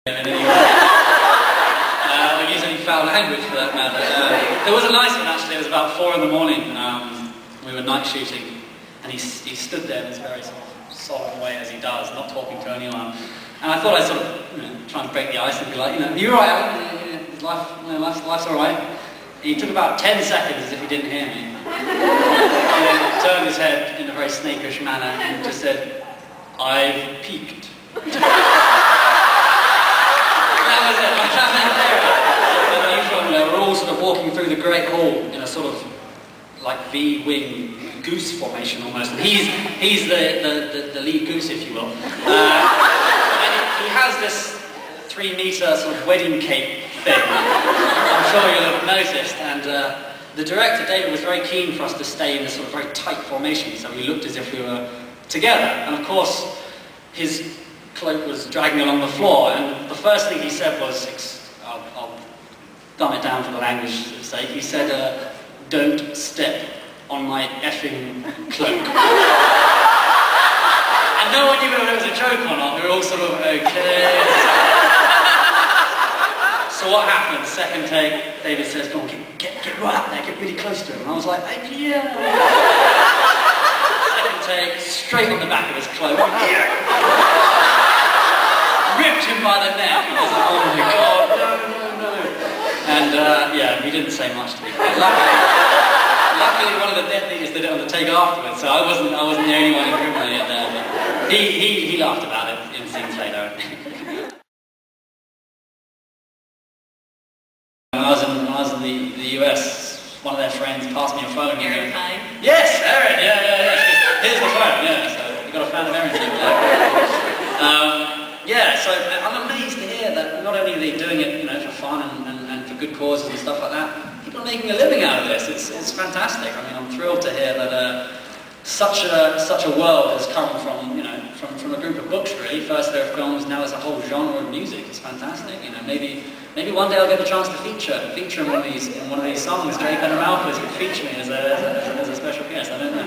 We use any foul language for that matter. There was a nice one actually. It was about 4 in the morning. We were night shooting, and he stood there in this very sort of solemn way as he does, not talking to anyone. And I thought I'd sort of try and break the ice and be like, you're right, Alan. Life's all right. And he took about 10 seconds as if he didn't hear me, and then turned his head in a very snakish manner and just said, "I've peaked." We're all sort of walking through the Great Hall in a sort of like V-wing goose formation almost. And he's the lead goose, if you will. And he has this 3-meter sort of wedding cake thing. I'm sure you'll have noticed. And the director, David, was very keen for us to stay in this sort of very tight formation, so we looked as if we were together. And of course, his cloak was dragging along the floor, and the first thing he said was, I'll dumb it down for the language's sake, he said, "Don't step on my effing cloak." And no one knew whether it was a joke or not. We were all sort of, okay. So what happened? Second take, David says, "Come on, get right up there, get really close to him." And I was like, yeah. Second take, straight on the back of his cloak. Ripped him by the neck. I was like, oh my god, no. And yeah, he didn't say much to me. Luckily, one of the dead thieves did it on the take afterwards, so I wasn't the only one incriminated it there. But he laughed about it in scenes later. When I was in the US, one of their friends passed me a phone. Erin, hi. Yes, Erin. Yeah. Here's the phone. Yeah, so you got a fan of Erin. Yeah, so I'm amazed to hear that not only are they doing it, for fun and for good causes and stuff like that, people are making a living out of this. It's fantastic. I mean, I'm thrilled to hear that such a world has come from from a group of books really. First there are films, now there's a whole genre of music. It's fantastic. Maybe one day I'll get the chance to feature in one of these songs. Draco Malfoy could feature me as a special guest. I don't know.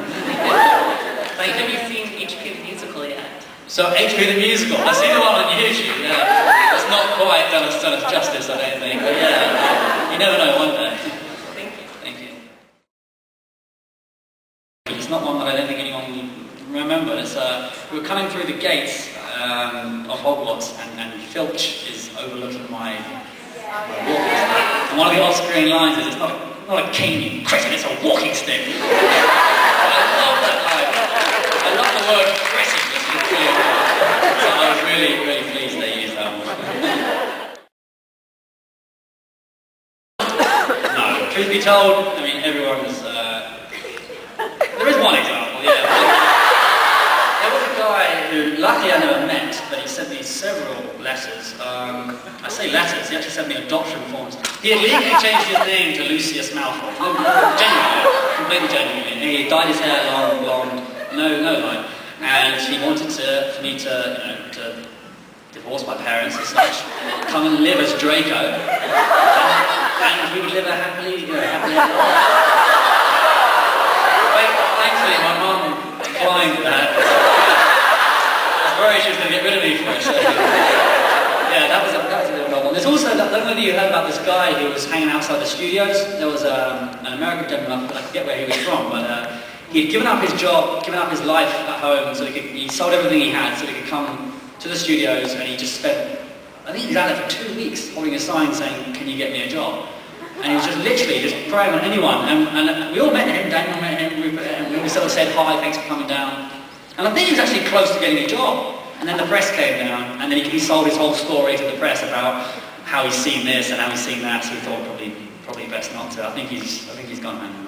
Thank you. Have you seen HP the musical yet? So HP the musical, I've seen the one on YouTube, yeah. It's not quite done us justice, I don't think, but yeah, you never know, one day. Thank you. It's not one that I don't think anyone will remember. We were coming through the gates of Hogwarts, and Filch is overlooking my walking stick. And one of the off-screen lines is, it's not a cane, you Christian, it's a walking stick. I love that line. I love the word Christian. So I was really pleased they used that one. No, truth be told, I mean, everyone was... there is one example, yeah. There was a guy who, luckily I never met, but he sent me several letters. I say letters, he actually sent me adoption forms. He had legally changed his name to Lucius Malfoy. Genuinely, completely genuinely. He dyed his hair long, blonde, no line. And he wanted for me to divorce my parents and such, come and live as Draco, and we would live a happily ever after. Thankfully, my mum declined that. I was worried she was going to get rid of me first. Yeah, that was a little problem. There's also, I don't know if you heard about this guy who was hanging outside the studios. There was an American gentleman, I forget where he was from, but he'd given up his job, given up his life at home, so he sold everything he had so he could come to the studios, and he just spent, I think he was out there for 2 weeks holding a sign saying, "Can you get me a job?" And he was just literally just praying on anyone, and we all met him, Daniel met him, and we sort of said, "Hi, thanks for coming down." And I think he was actually close to getting a job, and then the press came down, and then he sold his whole story to the press about how he's seen this and how he's seen that, so he thought probably best not to. I think he's gone home now.